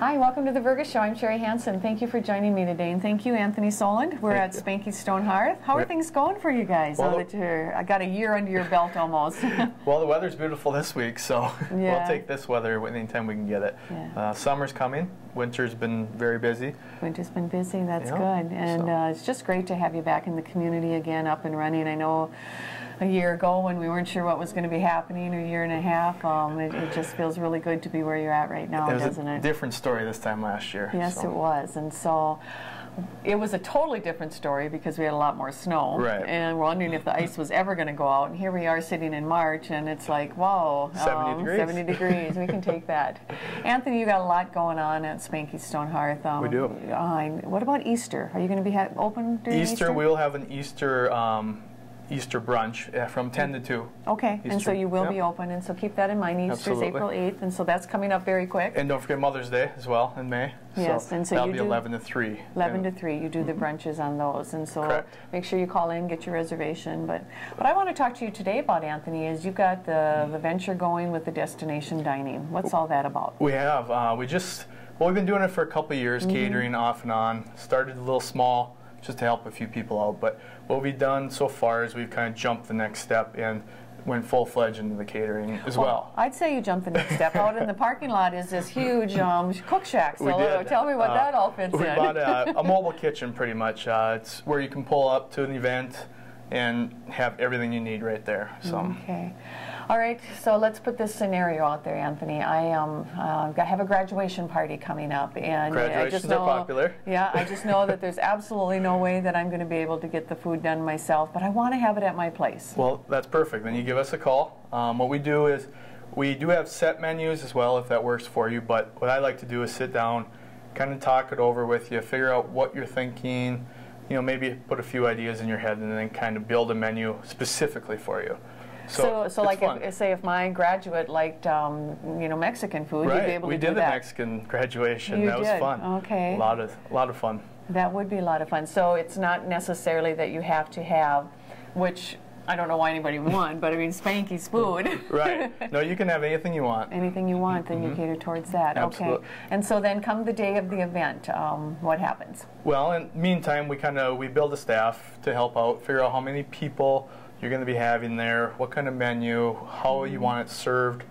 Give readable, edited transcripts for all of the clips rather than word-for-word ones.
Hi, welcome to the Burger Show. I'm Sherry Hansen. Thank you for joining me today, and thank you, Anthony Soland. We're at Spanky Stone Hearth. How are things going for you guys? Well, I got a year under your belt almost. Well, the weather's beautiful this week, so we'll take this weather anytime we can get it. Yeah. Summer's coming. Winter's been very busy. Winter's been busy. That's good, and it's just great to have you back in the community again, up and running. I know a year ago when we weren't sure what was going to be happening, a year and a half, it just feels really good to be where you're at right now, doesn't it? It was a different story this time last year. Yes, it was. And so it was a totally different story because we had a lot more snow. Right. And we're wondering if the ice was ever going to go out. And here we are sitting in March, and it's like, whoa. 70 degrees. 70 degrees. We can take that. Anthony, you got a lot going on at Spanky Stone Hearth. We do. What about Easter? Are you going to be open during Easter? We'll have an Easter brunch from 10 to 2. Okay, Easter. And so you will be open, and so keep that in mind. Easter's April 8th, and so that's coming up very quick. And don't forget Mother's Day as well in May. Yes, and so that'll you be do 11 to 3. 11 to 3, you do the brunches on those, and so make sure you call in, get your reservation. But what I want to talk to you today about, Anthony, is you've got the venture going with the destination dining. What's all that about? We have. We've been doing it for a couple of years, catering off and on. Started a little small, just to help a few people out. But what we've done so far is we've kind of jumped the next step and went full-fledged into the catering as well. I'd say you jumped the next step. Out in the parking lot is this huge cook shack. So we did. Tell me what that all fits in. We bought a mobile kitchen pretty much. It's where you can pull up to an event and have everything you need right there. So. Okay. All right, so let's put this scenario out there, Anthony. I have a graduation party coming up, and graduations I just know, are popular. Yeah, I just know that there's absolutely no way that I'm going to be able to get the food done myself, but I want to have it at my place. Well, that's perfect. Then you give us a call. What we do is we do have set menus as well, if that works for you. But what I like to do is sit down, kind of talk it over with you, figure out what you're thinking. You know, maybe put a few ideas in your head, and then kind of build a menu specifically for you. So like, if my graduate liked, Mexican food, you'd be able to do that. We did the Mexican graduation. That was fun. Okay. A lot of fun. That would be a lot of fun. So it's not necessarily that you have to have, which I don't know why anybody would, but I mean, Spanky's food. Right. No, you can have anything you want. Anything you want, then you cater towards that. Absolutely. Okay. And so then come the day of the event, what happens? Well, in the meantime, we build a staff to help out, figure out how many people you're going to be having there, what kind of menu, how you want it served.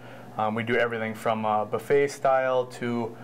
We do everything from a buffet style to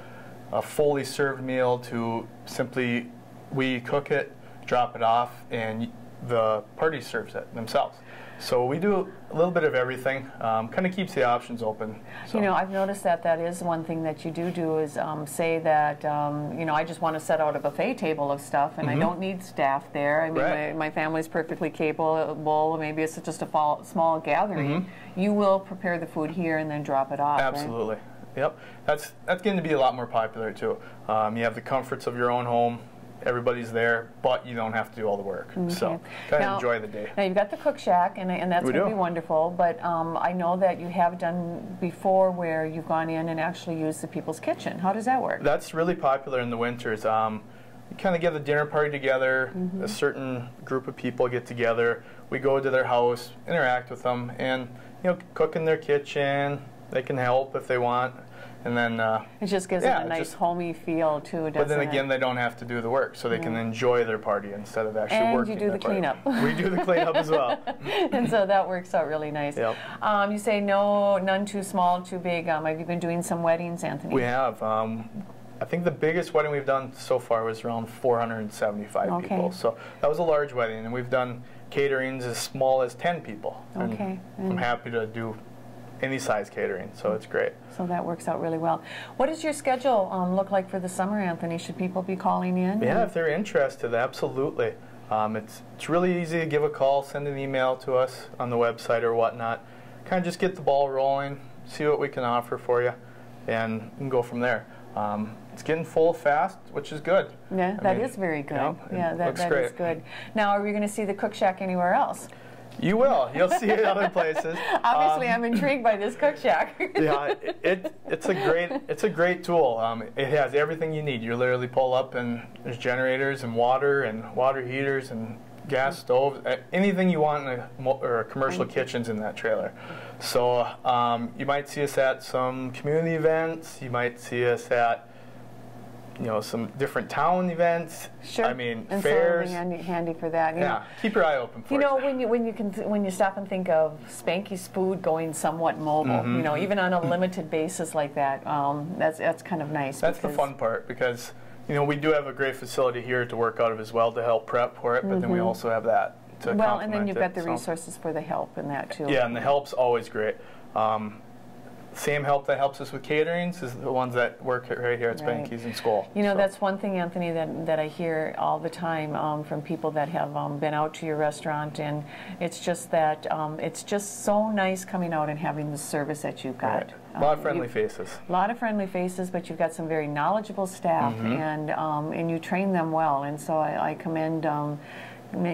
a fully served meal to simply we cook it, drop it off, and the party serves it themselves. So we do a little bit of everything, kind of keeps the options open. So. You know, I've noticed that is one thing that you do is say that, I just want to set out a buffet table of stuff and I don't need staff there. I mean, my family's perfectly capable, maybe it's just a small gathering. You will prepare the food here and then drop it off. Absolutely. Right? Yep. That's going to be a lot more popular too. You have the comforts of your own home. Everybody's there, but you don't have to do all the work. Okay. So kind of enjoy the day. Now you've got the cook shack, and that's going to be wonderful, but I know that you have done before where you've gone in and actually used the people's kitchen. How does that work? That's really popular in the winters. You kind of get a dinner party together, a certain group of people get together, we go to their house, interact with them, and cook in their kitchen. They can help if they want. And then it just gives it a nice homey feel too, doesn't it? But then again, they don't have to do the work, so they can enjoy their party instead of actually working. And you do the cleanup. We do the cleanup as well. And so that works out really nice. Yep. You say none too small, too big. Have you been doing some weddings, Anthony? We have. I think the biggest wedding we've done so far was around 475 people. So that was a large wedding, and we've done caterings as small as 10 people. Okay. And I'm happy to do any size catering, so it's great. So that works out really well. What does your schedule look like for the summer, Anthony? Should people be calling in? Yeah, if they're interested, absolutely. It's really easy to give a call, send an email to us on the website or whatnot. Kind of just get the ball rolling, see what we can offer for you, and we can go from there. It's getting full fast, which is good. Yeah, that is very good. Yeah, that is good. Now, are we going to see the cook shack anywhere else? You will. You'll see it other places. Obviously, I'm intrigued by this cook shack. Yeah, it's a great tool. It has everything you need. You literally pull up and there's generators and water heaters and gas stoves, anything you want in a commercial kitchen's in that trailer. So you might see us at some community events. You might see us at some different town events. Sure. I mean, and fairs. So it'll be handy for that. You know. Keep your eye open for it. When you stop and think of Spanky's food going somewhat mobile, even on a limited basis like that, that's kind of nice. That's the fun part, because we do have a great facility here to work out of as well to help prep for it, but then we also have that to well, and then you've got the so. resources for the help in that too. Yeah, and the help's always great. Same help that helps us with caterings is the ones that work right here at Spanky's in school. That's one thing, Anthony, that I hear all the time from people that have been out to your restaurant, and it's just that it's just so nice coming out and having the service that you've got. Right. A lot of friendly faces. A lot of friendly faces, but you've got some very knowledgeable staff, and you train them well, and so I commend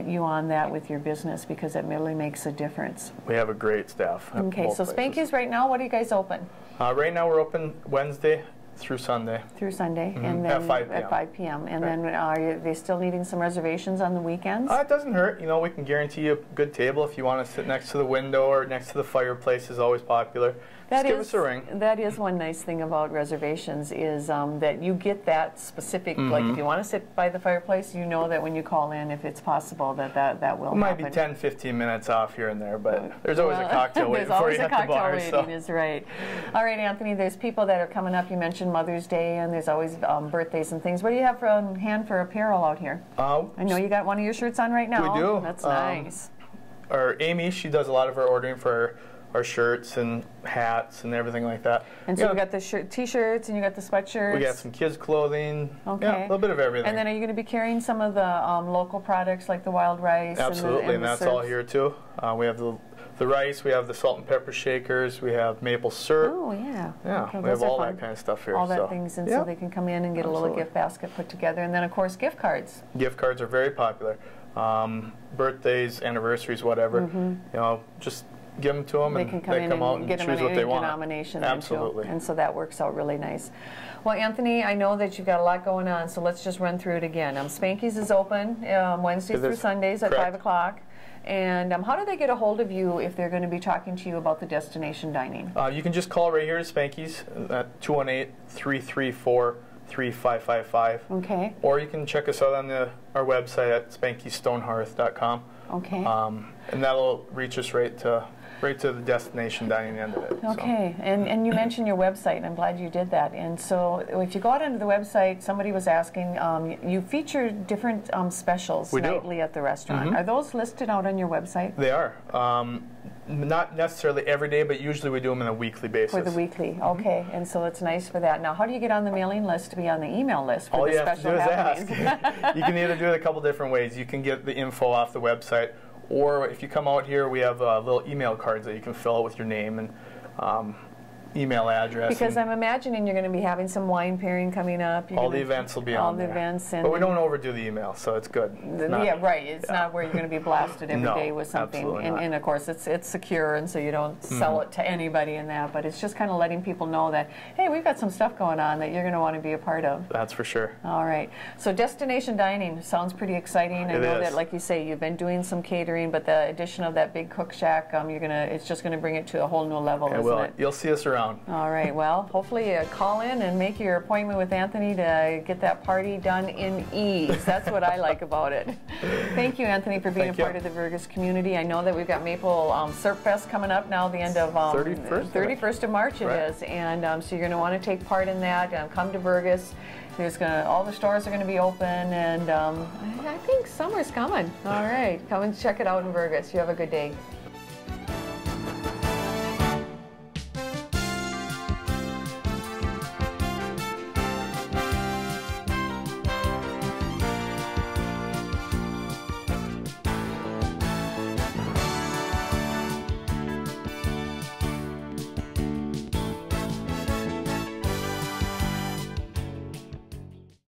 you on that with your business, because it really makes a difference. We have a great staff. Okay, so Spanky's right now, what are you guys open? Right now we're open Wednesday through Sunday. And then at 5 p.m. At 5 p.m. And then are they still needing some reservations on the weekends? It doesn't hurt. We can guarantee you a good table if you want to sit next to the window or next to the fireplace is always popular. Just give us a ring. That is one nice thing about reservations is that you get that specific, like if you want to sit by the fireplace, you know that when you call in, if it's possible, that will happen. It might be 10, 15 minutes off here and there, but there's always a cocktail waiting for you at the bar. There's always a cocktail waiting, is right. All right, Anthony, there's people that are coming up. You mentioned Mother's Day, and there's always birthdays and things. What do you have on hand for apparel out here? I know you got one of your shirts on right now. We do. That's nice. Our Amy, she does a lot of our ordering for our shirts and hats and everything like that. And so you got the t-shirts and you got the sweatshirts. We got some kids' clothing. Okay. Yeah, a little bit of everything. And then are you going to be carrying some of the local products like the wild rice? Absolutely, and that's all here too. We have the rice, we have the salt and pepper shakers, we have maple syrup. Oh, yeah. Yeah, okay, we have all that kind of stuff here. All that things, and so they can come in and get a little gift basket put together. And then, of course, gift cards. Gift cards are very popular. Birthdays, anniversaries, whatever. Just give them to them, they and can come they in come out and and get choose them in what they any want. Denomination. Absolutely. And so that works out really nice. Well, Anthony, I know that you've got a lot going on, so let's just run through it again. Spanky's is open Wednesdays through Sundays at 5 o'clock. And how do they get a hold of you if they're going to be talking to you about the destination dining? You can just call right here to Spanky's at 218-334-3555. Okay. Or you can check us out on our website at spankystonehearth.com. Okay. And that'll reach us right to the destination dining end of it. Okay, so. And you mentioned your website, and I'm glad you did that. And so if you go out onto the website, somebody was asking, you feature different specials nightly at the restaurant. Are those listed out on your website? They are. Not necessarily every day, but usually we do them on a weekly basis. For the weekly, okay. And so it's nice for that. Now, how do you get on the mailing list to be on the email list for the special happenings? All you have to do is ask. You can either do it a couple different ways. You can get the info off the website, or if you come out here, we have little email cards that you can fill out with your name and email address. Because I'm imagining you're going to be having some wine pairing coming up. All the events will be on there. All the events. But we don't overdo the email, so it's good. Yeah, right. It's not where you're going to be blasted every day with something. Absolutely not. And of course, it's secure, and so you don't sell it to anybody in that. But it's just kind of letting people know that, hey, we've got some stuff going on that you're going to want to be a part of. That's for sure. All right. So destination dining sounds pretty exciting. I know that, like you say, you've been doing some catering, but the addition of that big cook shack, it's just going to bring it to a whole new level, isn't it? You'll see us around. All right. Well, hopefully call in and make your appointment with Anthony to get that party done in ease. That's what I like about it. Thank you, Anthony, for being a part of the Vergas community. I know that we've got Maple Syrup Fest coming up now, the end of 31st of March it is, and so you're going to want to take part in that. Come to Vergas. All the stores are going to be open, and I think summer's coming. All right, come and check it out in Vergas. You have a good day.